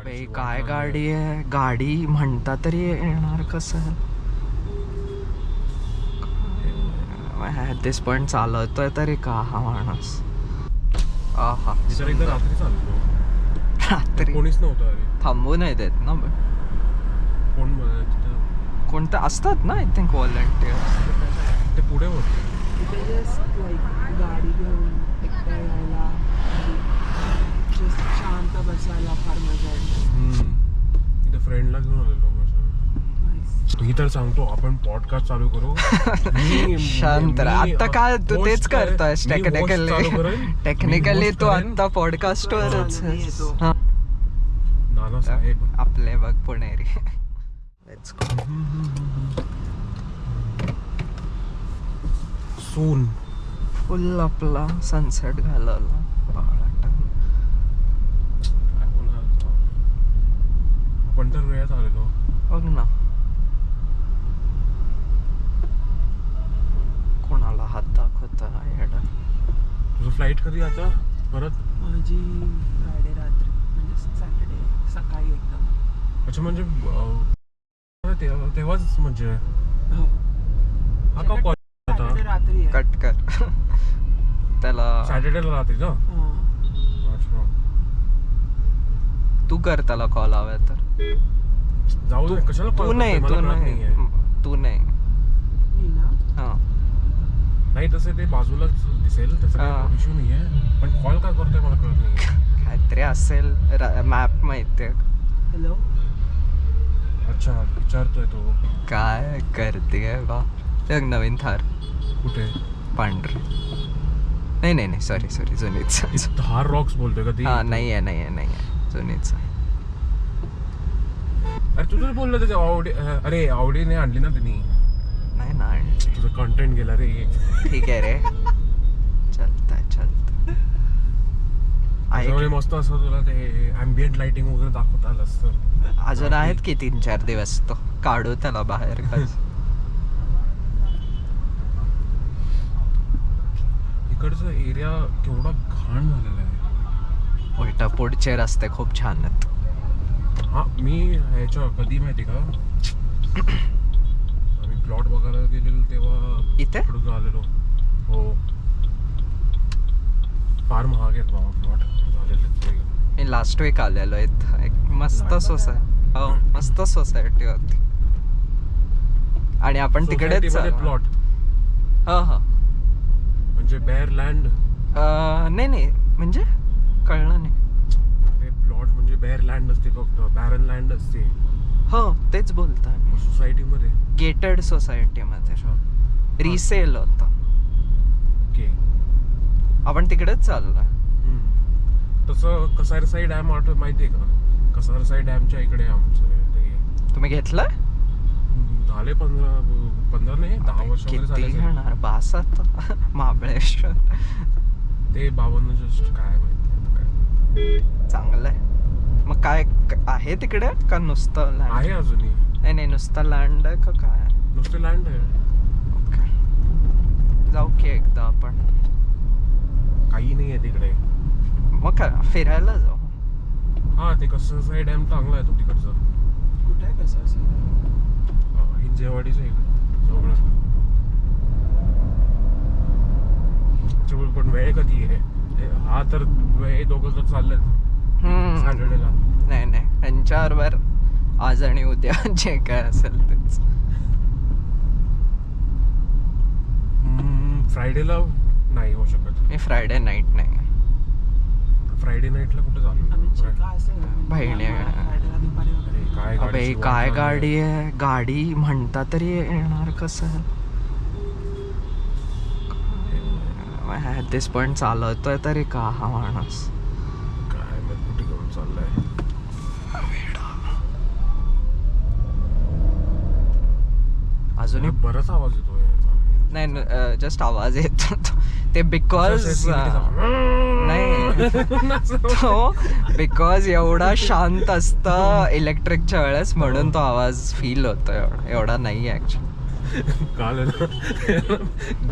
अबे काय गाडी आहे, गाडी म्हणता तरी येणार कसं? दिस पण चालवतोय तरी का हा माणूस? आहा रात्री कोणीच नव्हतं. अरे थांबू नाही देत ना. कोणतं असतात ना आय थिंक व्हॉलंटियर ते पुढे होते. गाडी घेऊन एकट्या यायला शांत बसायला फार मजा येते. इथे फ्रेंडला घेऊन आलेलो माझ्या. मी तर सांगतो आपण पॉडकास्ट चालू करू. शांत राहा. आता काय तू तेच करतोयस टेक्निकली तू आता पॉडकास्ट वरच. नाना साहेब आपले बघ पुणेरी. Let's go. सून फुल आपला सनसेट घालवला. आपण तर वेळात आलेलो. बघ ना कोणाला हात दाखवता येडा. तुझं फ्लाईट कधी आता परत? माझी फ्रायडे रात्री म्हणजे सॅटर्डे सकाळी एकदम. अच्छा म्हणजे तेव्हाच म्हणजे हा का कॉल होता? रात्री कट कर त्याला. सॅटर्डेला रात्री ना. अच्छा तू कर त्याला कॉल हवा तर. जाऊ दे कशाला तू call नाही करतोय? तू मला कळत नाही नाहीये. तू नाही. हा नाही तसे ते बाजूलाच दिसेल त्याचा हा. इश्यू नाही आहे. पण कॉल का करतोय मला कळत नाही. काहीतरी असेल मॅप माहितीये. हॅलो. अच्छा विचारतोय तो. काय करते बा. ते नवीन थार कुठे? पांढरी. नाही सॉरी जुनीच. थार रॉक्स बोलतोय का ती? हा नाही आहे जुनीच. अरे तू तर बोललो त्याच्या आवडी. अरे आवडीने आणली ना त्यांनी. नाही ना आणली. तुझं कंटेंट गेला रे. ठीक आहे रे चलतंय त्याच्यामुळे मस्त असं तुला ते ॲम्बियंट लाइटिंग वगैरे दाखवता आलं असतं. अजून आहेत की 3-4 दिवस तो काढू त्याला बाहेर. इकडचा एरिया केवढा घाण झालेला आहे. उलटा पुढचे रस्ते खूप छान आहेत. हा मी ह्याच्या कधी माहिती का आम्ही प्लॉट बघायला गेलेलो तेव्हा इथे इकडून आलेलो. हो फार महाग आहेत बाबा प्लॉट झालेले. मी लास्ट वीक आलेलो इथं. एक मस्त मस्त सोसायटी होती आणि आपण तिकडेच प्लॉट. हा म्हणजे बेअर लँड. नाही म्हणजे कळलं नाही. ते प्लॉट म्हणजे बेअर लँड असते फक्त. बॅरन लँड असते. हो तेच बोलतोय. सोसायटी मध्ये गेटेड सोसायटी मध्ये रिसेल होता. ओके आपण तिकडेच चाललोय. तसं कसारसाई डॅम माहितीये का? कसारसाई डॅमच्या इकडे आमचं ते. तुम्ही घेतलंय? झाले 15 नाही 10 वर्ष वगैरे किती झाले. घेणार बास आता. महाबळेश्वर ते 52 जस्ट काय माहिती. चांगलं आहे. मग काय आहे तिकडे का नुसतं लँड आहे अजूनही? नाही नुसतं लँड आहे का काय? नुसतं लँड आहे. ओके जाऊ की एकदा आपण. काही नाही आहे तिकडे. मग काय फिरायला जाऊ. हा ते कसारसाई डॅम चांगला आहे तो तिकडचं. कुठे आहे कसं असेल? हिंजेवाडीचं जवळ. पण वेळ कधी आहे? हा तर हे दोघं तर चाललेत सॅटर्डेला. नाही त्यांच्याबरोबर आज आणि उद्या जे काय असेल तेच. फ्रायडेला नाही होऊ शकत. मी फ्रायडे नाईट नाही. फ्रायडे नाईटला कुठे चालू? बहिणी अबे काय गाडी आहे, गाडी म्हणता तरी येणार कसं? दिस पण चालवतोय तरी का हा माणूस? काय कुठे घेऊन चाललाय? अजूनही बराच आवाज येतोय. नाही जस्ट आवाज येतो ते बिकॉज नाही तो बिकॉज एवढा शांत असतं इलेक्ट्रिकच्या वेळेस म्हणून तो आवाज फील होतो. एवढा नाही ऍक्च्युली. काल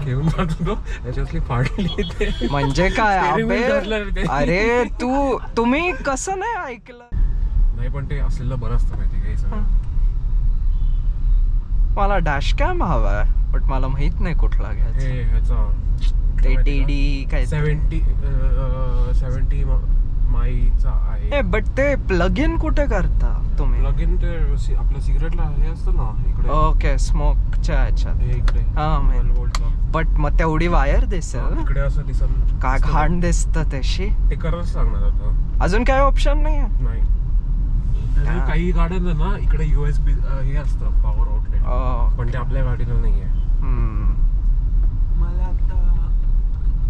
घेऊन जातो तो त्याच्यातली फाडली. म्हणजे काय अबे अरे तुम्ही कसं नाही ऐकलं? नाही पण ते असलेलं बरं असतं माहिती का हे सगळं. मला डॅश कॅम हवा आहे बट मला माहित नाही कुठला घ्यायचा. हे ह्याचा ते DD काय 70 माईचा आहे. हे बट ते प्लग इन कुठे करता तुम्ही? प्लग इन ते आपल्या सिगरेटला हे असतं ना इकडे. ओके स्मोकच्या ह्याच्यात. हे इकडे हा 12 व्होल्टचा. बट मग तेवढी वायर दिसेल इकडे असं दिसत का? घाण दिसत तशी. ते करायला सांगणार आता. अजून काय ऑप्शन नाही आहे? नाही अजून काही गाड्यांना ना इकडे USB हे असतं पॉवर आउटलेट, पण ते आपल्या गाडीला नाही आहे. मला आता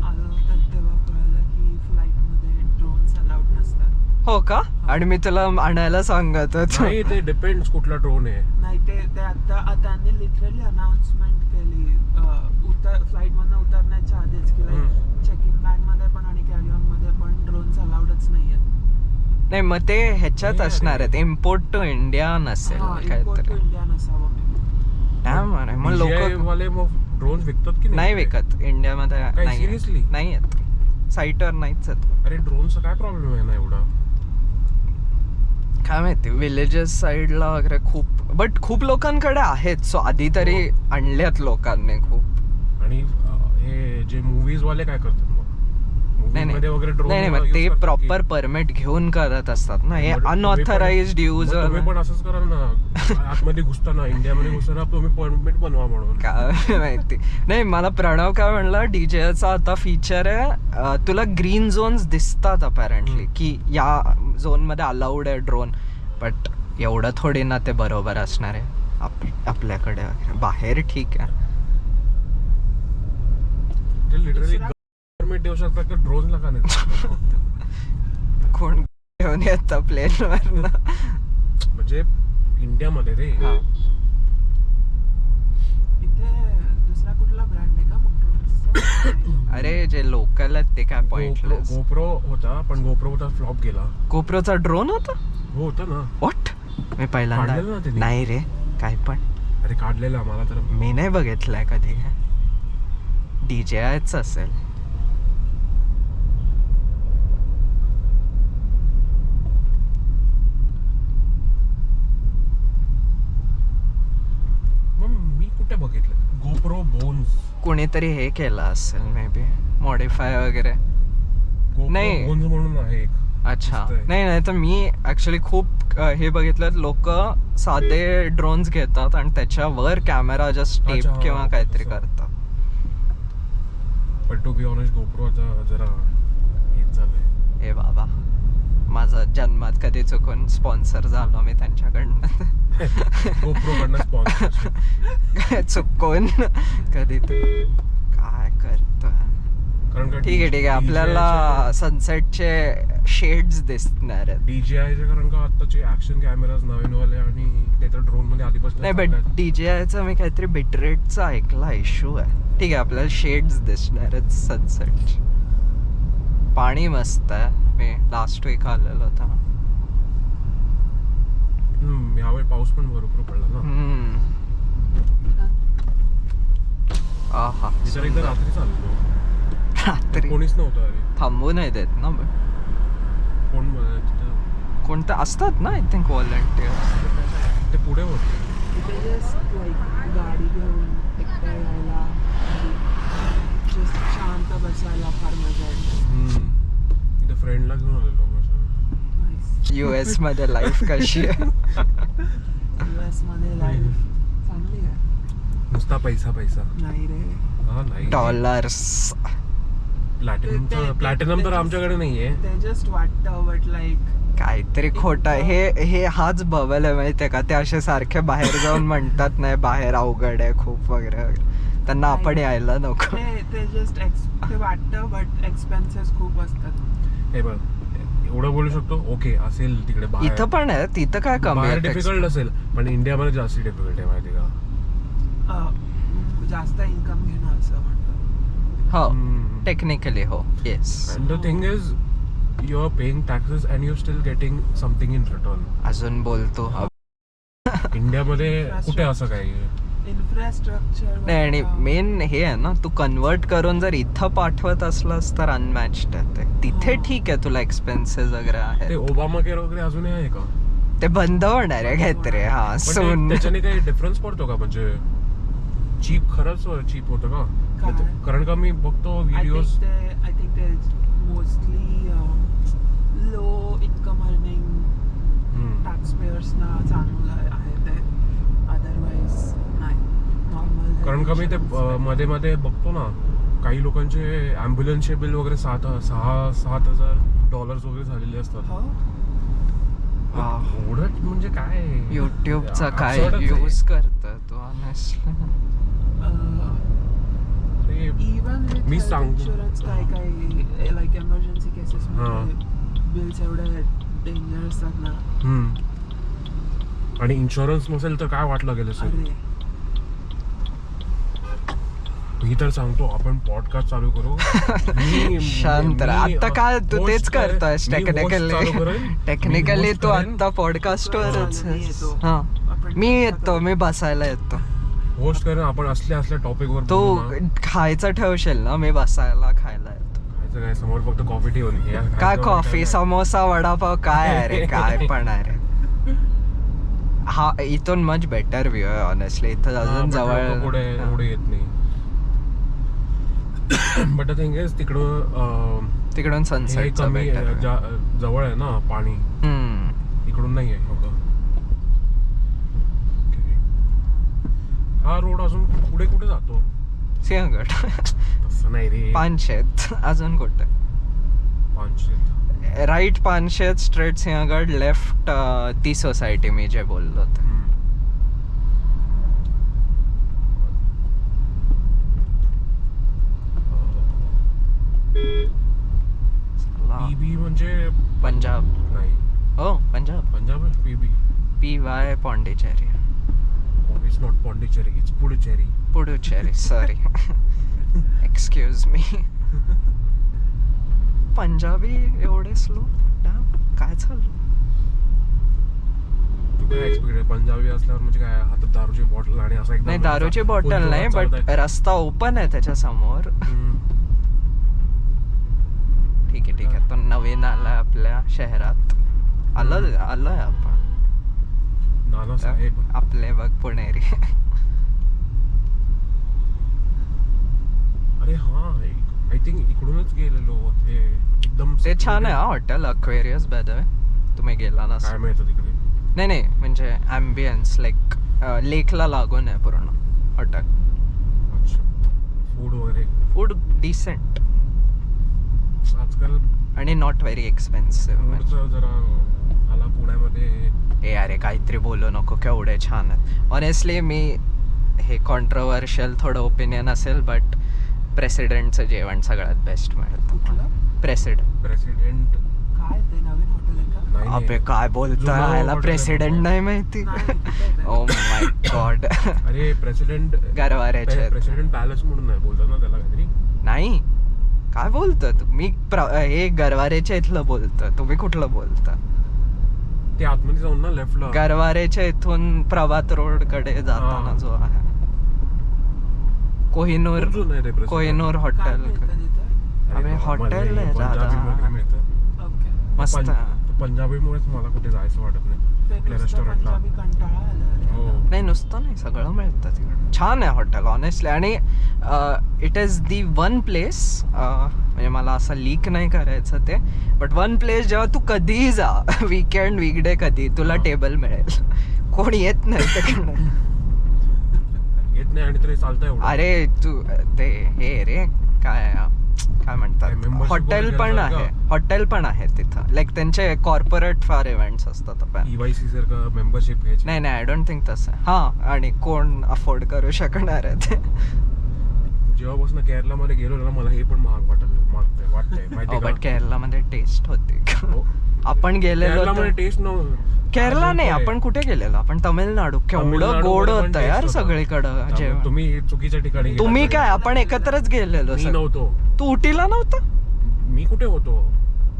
आलं होतं तेव्हा कळलं की फ्लाईटमध्ये ड्रोन्स अलाउड नसतात. हो का? आणि मी तुला आणायला सांगत होतो. नाही ते डिपेंड्स कुठला ड्रोन आहे. नाही ते आता त्यांनी लिटरली अनाउन्समेंट केली फ्लाईटमधनं उतरण्याच्या आधीच की चेक इन बॅगमध्ये पण आणि कॅरी ऑन मध्ये पण ड्रोन्स अलाउडच नाही आहेत. नाही मग ते ह्याच्यात असणार आहेत, इम्पोर्ट टू इंडिया नसेल इम्पोर्ट टू काहीतरी. इंडिया नसावं. मग लोक DJI वाले मग ड्रोन विकतात की नाही विकत इंडियामध्ये. काय, नाही seriously? नाही आहेत साईटवर नाहीच आहेत. अरे ड्रोनचा काय प्रॉब्लेम आहे ना एवढा? काय माहिती विलेजेस साईडला वगैरे खूप लोकांकडे आहेत. सो आधी तरी आणल्यात लोकांनी खूप. आणि हे जे मूवीज वाले काय करतात मग? नाही मध्ये वगैरे ड्रोन नाही मग ते प्रॉपर परमिट घेऊन करत असतात ना. हे अनऑथराइज्ड युजर. तुम्ही पण असंच करा ना, आतमध्ये घुसताना इंडियामध्ये घुसताना तुम्ही परमिट बनवा म्हणून. काय माहिती नाही. मला प्रणव काय म्हणला DJIचा आता फीचर आहे, तुला ग्रीन झोन्स दिसतात अपॅरेंटली की या झोन मध्ये अलाउड आहे ड्रोन. बट एवढं थोडी ना ते बरोबर असणार आहे आपल्याकडे वगैरे. बाहेर ठीक आहे. ते लिटरली परमिट देऊ शकतात की ड्रोनला का नाही? कोण घेऊन येतं प्लेनवर ना? म्हणजे इंडियामध्ये रे. इथे दुसरा कुठला ब्रँड आहे का मग ड्रोन्सचा? अरे जे लोकल आहेत ते काय पॉइंटलेस. गोप्रो होता पण गोप्रो होता फ्लॉप गेला. गोप्रोचा ड्रोन होता? हो होता ना. व्हॉट? मी काढलेलं ना पहिल्यांदा त्यांनी. नाही रे काय पण अरे काढलेला मला तर. मी नाही बघितलंय कधी. DJIच असेल. मग मी कुठे बघितलं गोप्रो बोन्स? कोणीतरी हे केलं असेल मे बी मॉडिफाय वगैरे. नाही. बोन्स म्हणून आहे एक. अच्छा. दिसतंय. नाही तर मी ऍक्च्युली खूप हे बघितलं, लोक साधे ड्रोन्स घेतात आणि त्याच्यावर कॅमेरा जस्ट अच्छा, टेप हा, किंवा काहीतरी तसं. करतात. पण टू बी ऑनेस्ट गोप्रो आता जरा हेच झालंय. हे बाबा माझा जन्मात कधी चुकून स्पॉन्सर झालो मी त्यांच्याकडनं. गोप्रो कडनं स्पॉन्सर. चुकून कधी तू काय करतोय. कारण का ठीक आहे आपल्याला सनसेटचे शेड्स दिसणार आहेत. DJIचे कारण का आताचे ऍक्शन कॅमेराज नवीन वाले आणि ते तर ड्रोन मध्ये आधीपासून नाही बट DJIचा मी काहीतरी बिटरेटचा ऐकला इश्यू आहे. ठीक आहे आपल्याला शेड्स दिसणार आहेत सनसेटचे. पाणी मस्त आहे. मी लास्ट वीक आलेलो होता. यावेळी पाऊस पण भरपूर पडला ना. आहा मी तर एकदा रात्री चाललो. रात्री कोणीच नव्हतं. अरे थांबू नाही देत ना. कोण तिथं कोणतं असतात ना आय थिंक व्हॉलंटियर. ते पुढे होते. इथे जस्ट लाईक गाडी घेऊन एकट्या यायला जस्ट शांत बसायला फार मजा येते. इथे फ्रेंडला घेऊन आलेलो माझ्या. US मध्ये लाईफ कशी आहे? US मध्ये लाईफ चांगली आहे. नुसता पैसा पैसा नाही रे. हा नाही. डॉलर्स. प्लॅटिनम तर आमच्याकडे नाहीये. ते जस्ट वाटतं बट लाईक काहीतरी खोट हे हाच बबल आहे माहितीये का? ते असे सारखे बाहेर जाऊन म्हणतात नाही बाहेर अवघड आहे खूप वगैरे वगैरे. त्यांना आपण यायला नको. ते जस्ट ते वाटतं बट एक्सपेन्सेस खूप असतात. हे बघ एवढं बोलू शकतो ओके असेल तिकडे बाहेर. इथं पण आहे. तिथं काय कमी बाहेर आहे? डिफिकल्ट असेल पण इंडियामध्ये जास्त डिफिकल्ट आहे माहिती का? जास्त इन्कम घेणं असं म्हणतात. हो टेक्निकली हो. Yes. And the thing is you are paying taxes and you're still getting something in return. अजून बोलतो हा. इंडियामध्ये कुठे असं काही इन्फ्रास्ट्रक्चर नाही आणि मेन हे आहे ना तू कन्वर्ट करून जर इथं पाठवत असलास तर अनमॅच्ड आहे ते. तिथे ठीक आहे तुला एक्सपेन्सेस वगैरे ते आहेत. ओबामा केअर वगैरे अजूनही आहे का? ते बंद होणार आहे काहीतरी. हा पण सोन त्याच्याने काही डिफरन्स पडतो का म्हणजे चीप खरंच चीप होतं का? काय? कारण का मी बघतो व्हिडिओज आय थिंक ते mostly low income earning tax पेयर्सना चांगलं आहे ते, अदरवाईज नाही नॉर्मल. कारण का मी ते मध्ये मध्ये बघतो ना काही लोकांचे ॲम्ब्युलन्सचे बिल वगैरे 7,000 वगैरे झालेले असतात. हो एवढं म्हणजे काय युट्यूबचा काय absurd च आहे. यूज करतो तू ऑनेस्टली. अरे, इवन मी सांगतो. इन्शुरन्स काय लाईक एमर्जन्सी केसेस मध्ये बिल्स एवढे डेंजर असतात ना. आणि इन्शुरन्स नसेल तर काय वाटलं गेलं सर. अरे मी तर सांगतो आपण पॉडकास्ट चालू करू. शांत राहा. आता काय तू तेच करतोयस टेक्निकली तू आता पॉडकास्टवरच. हा मी येतो, मी बसायला येतो. होस्ट करेन आपण असल्या टॉपिक वर तू बोलू ना. खायचं ठेवशील ना, मी बसायला खायला येतो. खायचं काय समोर फक्त कॉफी ठेवून काय कॉफी समोसा वडापाव काय आहे रे, काय पण आहे रे. हा इथून मच बेटर व्ह्यू आहे ऑनेस्टली. इथं अजून जवळ पुढे एवढे येत नाही. बट द थिंग इज तिकडून हे सनसेट कमी जवळ आहे ना पाणी, इकडून नाही आहे एवढं. हा रोड अजून पुढे कुठे जातो? सिंहगड. तसं नाही रे. पानशेत अजून कुठे? 500 right Panshet, straight Sinhagad, left ती सोसायटी मी जे बोललो होतो. पीबी म्हणजे पंजाब. नाही, हो पंजाब. पंजाब आहे PB. PY Pondicherry. It's not Pondicherry, it's Puducherry. Puducherry sorry, excuse me. Punjabi एवढे स्लो काय चाललं? तू काय एक्सपेक्ट पंजाबी असल्यावर म्हणजे काय हातात दारूची बॉटल आणि असं एकदम नाही दारूची बॉटल नाही, बट रस्ता ओपन आहे त्याच्या समोर. ठीक आहे तो नवीन आलाय आपल्या शहरात. आलोय आपण. नाना साहेब आपले बघ पुणेरी. अरे हा आय थिंक इकडूनच गेलेलो ते एकदम. ते छान आहे हा hotel, Aquarius by the way. तुम्ही गेला ना? काय मिळतं तिकडे? नाही म्हणजे ॲम्बियन्स लाईक लेकला लागून आहे पूर्ण हॉटेल. अच्छा, फूड वगैरे फूड डिसेंट आजकाल आणि नॉट व्हेरी एक्सपेन्सिव्ह. फूडचं जरा मला पुण्यामध्ये ए अरे काहीतरी बोलू नको, केवढे छान आहेत ऑनेस्टली. मी हे कॉन्ट्रोवर्शियल थोडं ओपिनियन असेल, बट प्रेसिडेंटचं जेवण सगळ्यात बेस्ट मिळतं. कुठलं? प्रेसिडेंट काय ते नवीन हॉटेल आहे का? नाही, अबे काय बोलतोय, ह्याला hotel प्रेसिडेंट आहे. नाही माहिती? नाही, कुठे आहे ते? Oh my God. अरे प्रेसिडेंट गरवाऱ्याचे आहेत. प्रेसिडेंट पॅलेस म्हणून नाही बोलतात ना त्याला काहीतरी. नाही काय बोलतो तुम्ही? हे गरवारेच्या इथलं बोलतं, तुम्ही कुठलं बोलता? ते आतमध्ये जाऊन ना लेफ्टला. गरवारेच्या इथून प्रभात रोड कडे जाताना हा. जो आहे कोहिनूर खूप जुनं आहे ते President. कोहिनूर काय हॉटेल. मिळतं तिथे? अबे हॉटेल आहे पंजाबी वगैरे दादा, मिळतं. ओके. मस्त. पंजाबीमुळेच मला कुठे जायचं वाटत नाही ते आपल्या नुसतं रेस्टॉरंटला. पंजाबी कंटाळा आला रे. हो. नाही नुसतं नाही, सगळं मिळतं तिकडे. छान आहे हॉटेल ऑनेस्टली. आणि it is the one place, म्हणजे मला असं लीक नाही करायचं ते, बट वन प्लेस जेव्हा तू कधीही जा वीकेंड वीकडे कधी तुला टेबल मिळेल. कोणी येत नाही तिकडे. येत नाही आणि तरी चालतं एवढं. अरे तू ते हे रे काय म्हणतात, membership हॉटेल वगैरे पण जातं आहे, का? हॉटेल पण आहे तिथं. लाईक त्यांचे कॉर्पोरेट फार इव्हेंट्स असतात आपण. EYC जर का मेंबरशिप घ्यायची. नाही आय डोंट थिंक तसं. हा आणि कोण अफोर्ड करू शकणार आहे ते? जेव्हापासून केरलामध्ये गेलो ना मला हे पण महाग वाटतंय माहिती बट केरलामध्ये टेस्ट होती. हो. आपण गेलेलो केरलामध्ये तर- टेस्ट नव्हतं. केरला नाही, आपण कुठे गेलेलो? आपण तमिळनाडू. केवढं तमिळनाडूमध्ये गोड पण होतं taste यार होतं. सगळीकडं त्यामुळे जेवण. तुम्ही चुकीच्या ठिकाणी गेलात. तुम्ही काय, आपण एकत्रच गेलेलो मी सगळे. नव्हतो. तू उटीला नव्हता? मी कुठे होतो?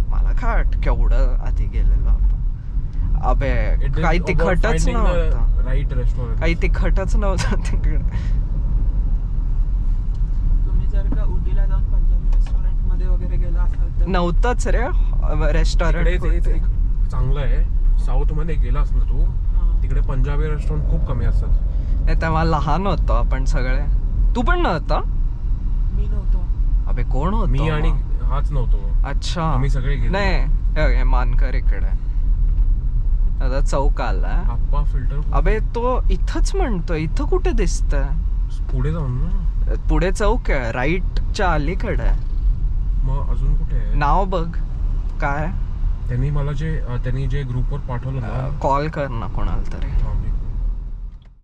मला काय केवढं आधी गेलेलो आपण. अबे काही तिखटच नव्हतं, राईट रेस्टॉरंट. काही तिखटच नव्हतं तिकडे. तुम्ही जर का उटीला जाऊन पंजाबी रेस्टॉरंट मध्ये वगैरे गेला असाल तर नव्हतंच रे इकडे रेस्टॉरंट. एक चांगलं आहे साऊथ मध्ये गेलास ना तू, तिकडे पंजाबी रेस्टॉरंट खूप कमी असतात. नाही तेव्हा लहान होतो आपण सगळे. तू पण नव्हता? मी नव्हतो. अबे कोण होतो? मी आणि हाच नव्हतो. अच्छा आम्ही सगळे गेलो. नाही हे मानकर इकडे आता चौक आलाय. आप्पा फिल्टर अबे तो इथंच म्हणतोय. इथं कुठे दिसतंय? पुढे जाऊन ना. पुढे चौक आहे, राईटच्या अलीकडे आहे. मग अजून कुठे आहे? नाव बघ काय. त्यांनी जे ग्रुपवर पाठवलं ना, कॉल कर ना कोणाला तरी. मी